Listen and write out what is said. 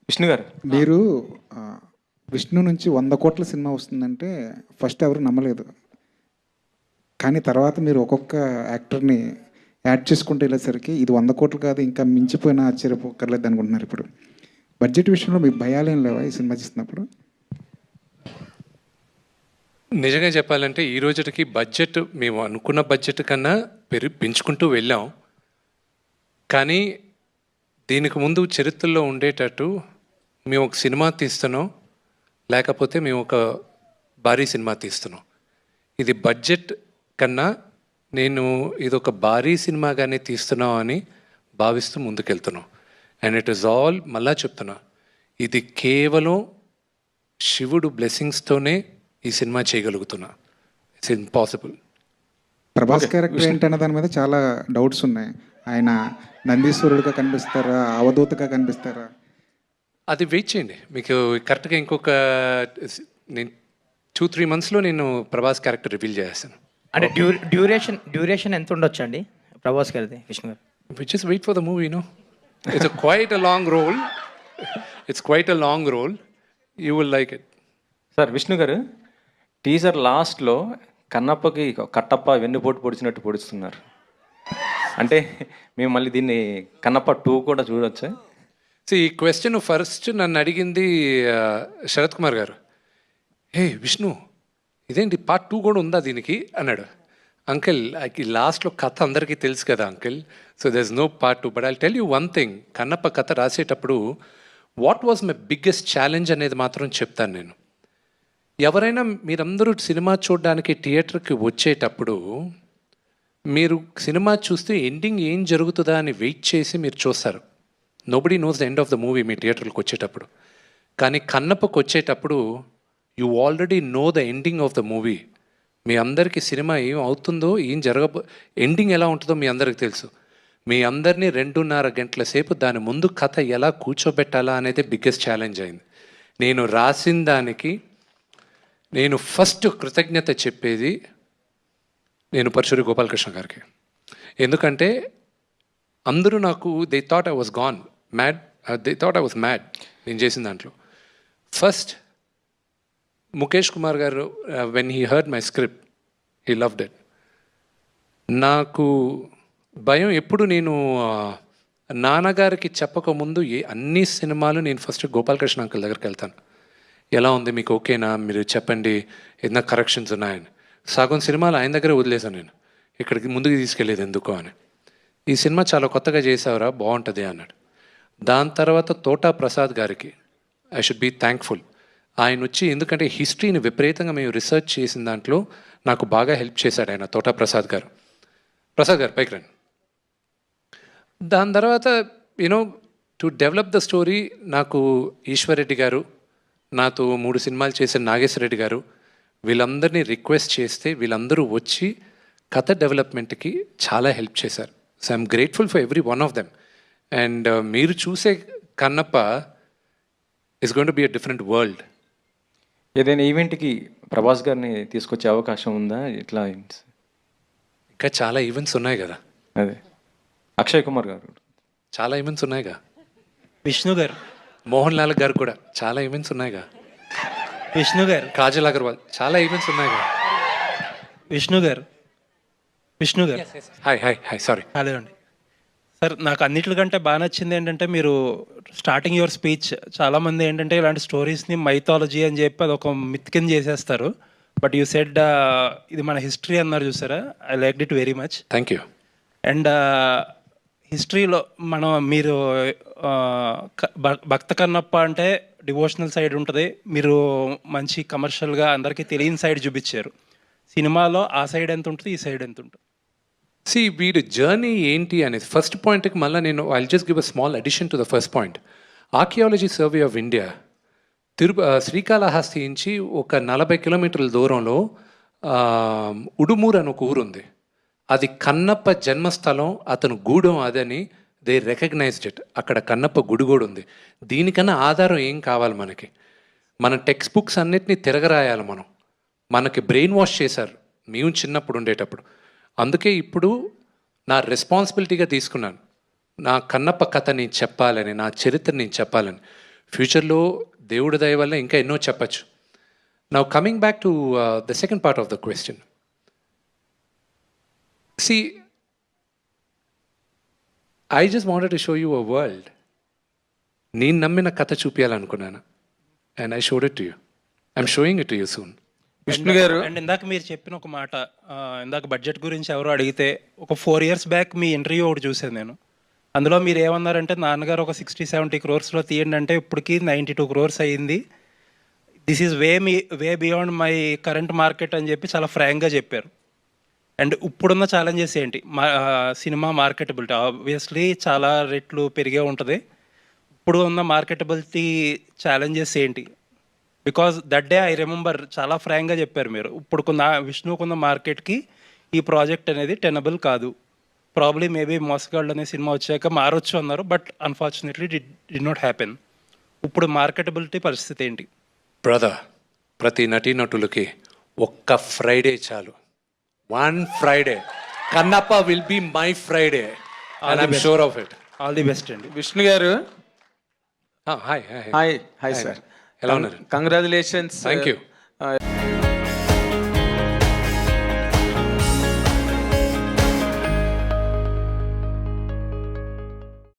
విష్ణు గారు మీరు విష్ణు నుంచి 100 కోట్ల సినిమా వస్తుందంటే ఫస్ట్ ఎవరు నమ్మలేదు. కానీ తర్వాత మీరు ఒక్కొక్క యాక్టర్ని యాడ్ చేసుకుంటూ వెళ్ళేసరికి ఇది 100 కోట్లు కాదు, ఇంకా మించిపోయినా ఆశ్చర్యపోకర్లేదు అనుకుంటున్నారు. ఇప్పుడు బడ్జెట్ విషయంలో మీకు భయాలేం లేవా ఈ సినిమా చేసినప్పుడు? నిజంగా చెప్పాలంటే ఈ రోజుకి బడ్జెట్ మేము అనుకున్న బడ్జెట్ కన్నా పెంచుకుంటూ వెళ్ళాం. కానీ దీనికి ముందు చరిత్రలో ఉండేటట్టు మేము ఒక సినిమా తీస్తున్నాం, లేకపోతే మేము ఒక భారీ సినిమా తీస్తున్నాం. ఇది బడ్జెట్ కన్నా నేను ఇది ఒక భారీ సినిమాగానే తీస్తున్నాం అని భావిస్తూ ముందుకెళ్తున్నాం. అండ్ ఇట్ ఈస్ ఆల్, మళ్ళా చెప్తున్నా, ఇది కేవలం శివుడు బ్లెస్సింగ్స్తోనే ఈ సినిమా చేయగలుగుతున్నా. It's impossible. ప్రభాస్ క్యారెక్టర్ ఏంటనే దాని మీద చాలా డౌట్స్ ఉన్నాయి. ఆయన నందీశ్వరుడిగా కనిపిస్తారా, అవధూతగా కనిపిస్తారా? అది వెయిట్ చేయండి, మీకు కరెక్ట్గా ఇంకొక నేను 2-3 మంత్స్లో నేను ప్రభాస్ క్యారెక్టర్ రివీల్ చేస్తాను. అంటే డ్యూరేషన్ ఎంత ఉండొచ్చు అండి ప్రభాస్ గారిది, Vishnu garu? Which is wait for the movie. No, it's quite a long role. It's quite a long role. You will like it. Sir, Vishnu garu teaser లాస్ట్లో కన్నప్పకి కట్టప్ప వెన్నుపోటు పొడిచినట్టు పొడుస్తున్నారు. అంటే మేము మళ్ళీ దీన్ని కన్నప్ప 2 కూడా చూడొచ్చా? సో ఈ క్వశ్చన్ ఫస్ట్ నన్ను అడిగింది శరత్ కుమార్ గారు. హే విష్ణు, ఇదేంటి పార్ట్ 2 కూడా ఉందా దీనికి అన్నాడు. అంకిల్, లాస్ట్లో కథ అందరికీ తెలుసు కదా uncle, so there is no part 2. But I tell you one thing, Kannappa కథ రాసేటప్పుడు what was my biggest challenge అనేది మాత్రం చెప్తాను నేను. ఎవరైనా మీరందరూ సినిమా చూడడానికి థియేటర్కి వచ్చేటప్పుడు మీరు సినిమా చూస్తే ఎండింగ్ ఏం జరుగుతుందా అని వెయిట్ చేసి మీరు చూస్తారు. Nobody knows the end of the movie మీ థియేటర్కి వచ్చేటప్పుడు. కానీ కన్నప్పకు వచ్చేటప్పుడు you already know the ending of the movie. మీ అందరికీ సినిమా ఏం అవుతుందో, ఏం ఎండింగ్ ఎలా ఉంటుందో మీ అందరికీ తెలుసు. మీ అందరినీ 2.5 గంటల సేపు దాని ముందు కథ ఎలా కూర్చోబెట్టాలా అనేది బిగ్గెస్ట్ ఛాలెంజ్ అయింది. నేను రాసిన దానికి నేను ఫస్ట్ కృతజ్ఞత చెప్పేది నేను పరశురి గోపాలకృష్ణ గారికి. ఎందుకంటే అందరూ నాకు they thought I was gone mad, they thought I was mad నేను చేసిన దాంట్లో. ఫస్ట్ ముఖేష్ కుమార్ గారు, when he heard my script, he loved it. నాకు భయం ఎప్పుడు, నేను నాన్నగారికి చెప్పకముందు అన్ని సినిమాలు నేను ఫస్ట్ గోపాలకృష్ణ అంకుల్ దగ్గరికి వెళ్తాను. ఎలా ఉంది, మీకు ఓకేనా, మీరు చెప్పండి, ఏదైనా కరెక్షన్స్ ఉన్నాయని. సగం సినిమాలు ఆయన దగ్గరే వదిలేసాను నేను, ఇక్కడికి ముందుకు తీసుకెళ్ళేది ఎందుకో అని. ఈ సినిమా చాలా కొత్తగా చేసావురా, బాగుంటుంది అన్నాడు. దాని తర్వాత తోటా ప్రసాద్ గారికి ఐ షుడ్ బీ థ్యాంక్ఫుల్. ఆయన వచ్చి, ఎందుకంటే హిస్టరీని విపరీతంగా మేము రీసెర్చ్ చేసిన దాంట్లో నాకు బాగా హెల్ప్ చేశాడు ఆయన, తోటా ప్రసాద్ గారు. ప్రసాద్ గారు పైకి రండి. దాని తర్వాత you know to develop the story నాకు ఈశ్వర్ రెడ్డి గారు, నాతో 3 సినిమాలు చేసిన నాగేశ్వర రెడ్డి గారు, వీళ్ళందరినీ రిక్వెస్ట్ చేస్తే వీళ్ళందరూ వచ్చి కథ డెవలప్మెంట్కి చాలా హెల్ప్ చేశారు. So I'm grateful for every one of them. And మీరు చూసే Kannappa is going to be a different world. ఏదైనా ఈవెంట్కి ప్రభాస్ గారిని తీసుకొచ్చే అవకాశం ఉందా? ఇట్లా ఇంకా చాలా ఈవెంట్స్ ఉన్నాయి కదా. అదే అక్షయ్ కుమార్ గారు, చాలా ఈవెంట్స్ ఉన్నాయిగా. విష్ణు గారు, మోహన్ లాల్ గారు కూడా చాలా ఈవెంట్స్ ఉన్నాయిగా. విష్ణు గారు, కాజల్ అగర్వాల్, చాలా ఈవెంట్స్ ఉన్నాయిగా. విష్ణు గారు, విష్ణు గారు, hi hi hi, sorry. Hello అండి. సార్, నాకు అన్నిటికంటే బాగా నచ్చింది ఏంటంటే మీరు స్టార్టింగ్ యువర్ స్పీచ్, చాలామంది ఏంటంటే ఇలాంటి స్టోరీస్ని మైథాలజీ అని చెప్పి అది ఒక మిత్ కింద చేసేస్తారు. బట్ యూ సెడ్ ఇది మన హిస్టరీ అన్నారు చూసారా, I like it very much. Thank you. And హిస్టరీలో మీరు భక్త కన్నప్ప అంటే డివోషనల్ సైడ్ ఉంటుంది, మీరు మంచి కమర్షియల్గా అందరికీ తెలియని సైడ్ చూపించారు. సినిమాలో ఆ సైడ్ ఎంత ఉంటుంది, ఈ సైడ్ ఎంత ఉంటుంది? సి, వీడి జర్నీ ఏంటి అనేది ఫస్ట్ పాయింట్కి మళ్ళీ నేను I'll just give a small addition to the first point. Archaeology survey of India Srikalahasti నుంచి ఒక 40 కిలోమీటర్ల దూరంలో ఉడుమూరు అని ఒక ఊరుంది. అది కన్నప్ప జన్మస్థలం, అతను గూడెం అదని దే రికగ్నైజ్డ్ ఇట్. అక్కడ కన్నప్ప గుడి కూడా ఉంది. దీనికన్నా ఆధారం ఏం కావాలి మనకి? మన టెక్స్ట్ బుక్స్ అన్నిటినీ తిరగరాయాలి మనం. మనకి బ్రెయిన్ వాష్ చేశారు మేము చిన్నప్పుడు ఉండేటప్పుడు. అందుకే ఇప్పుడు నా రెస్పాన్సిబిలిటీగా తీసుకున్నాను. నా కన్నప్ప కథ నేను చెప్పాలని, నా చరిత్ర నేను చెప్పాలని. ఫ్యూచర్లో దేవుడి దయ వల్ల ఇంకా ఎన్నో చెప్పచ్చు. Now coming back to the second part of the question. See, I just wanted to show you a world. నేను నమ్మిన కథ చూపించాలనుకున్నాను. And I showed it to you. I'm showing it to you soon. Vishnu గారు and ఇందాక మీరు చెప్పిన ఒక మాట, ఇందాక బడ్జెట్ గురించి ఎవరో అడిగితే ఒక 4 years బ్యాక్ మీ ఇంటర్వ్యూ ఒకటి చూసాను నేను. అందులో మీరు ఏమన్నారంటే నాన్నగారు ఒక 60-70 crores తీయండి అంటే ఇప్పటికి 92 crores అయ్యింది. This is way beyond my current market అని చెప్పి చాలా ఫ్రాంక్గా చెప్పారు. అండ్ ఇప్పుడున్న ఛాలెంజెస్ ఏంటి? సినిమా మార్కెటబిలిటీ ఆబ్వియస్లీ చాలా రేట్లు పెరిగే ఉంటుంది. ఇప్పుడు ఉన్న మార్కెటబిలిటీ ఛాలెంజెస్ ఏంటి? Because that day I remember చాలా ఫ్రాంక్గా చెప్పారు మీరు. ఇప్పుడుకున్న విష్ణుకున్న మార్కెట్కి ఈ ప్రాజెక్ట్ అనేది టెనబుల్ కాదు. ప్రాబ్లీ మేబీ మోసగాళ్ళు అనే సినిమా వచ్చాక మారొచ్చు అన్నారు, but unfortunately did not happen. ఇప్పుడు మార్కెటబిలిటీ పరిస్థితి ఏంటి? బ్రదర్, ప్రతి నటీనటులకి ఒక్క ఫ్రైడే చాలు. 1 Friday. Kannappa will be my Friday. And I'm sure of it. All the best అండి. విష్ణు గారు హాయ్ హాయ్ హాయ్ సార్, ఎలా ఉన్నారు? కంగ్రాచులేషన్స్. Thank you.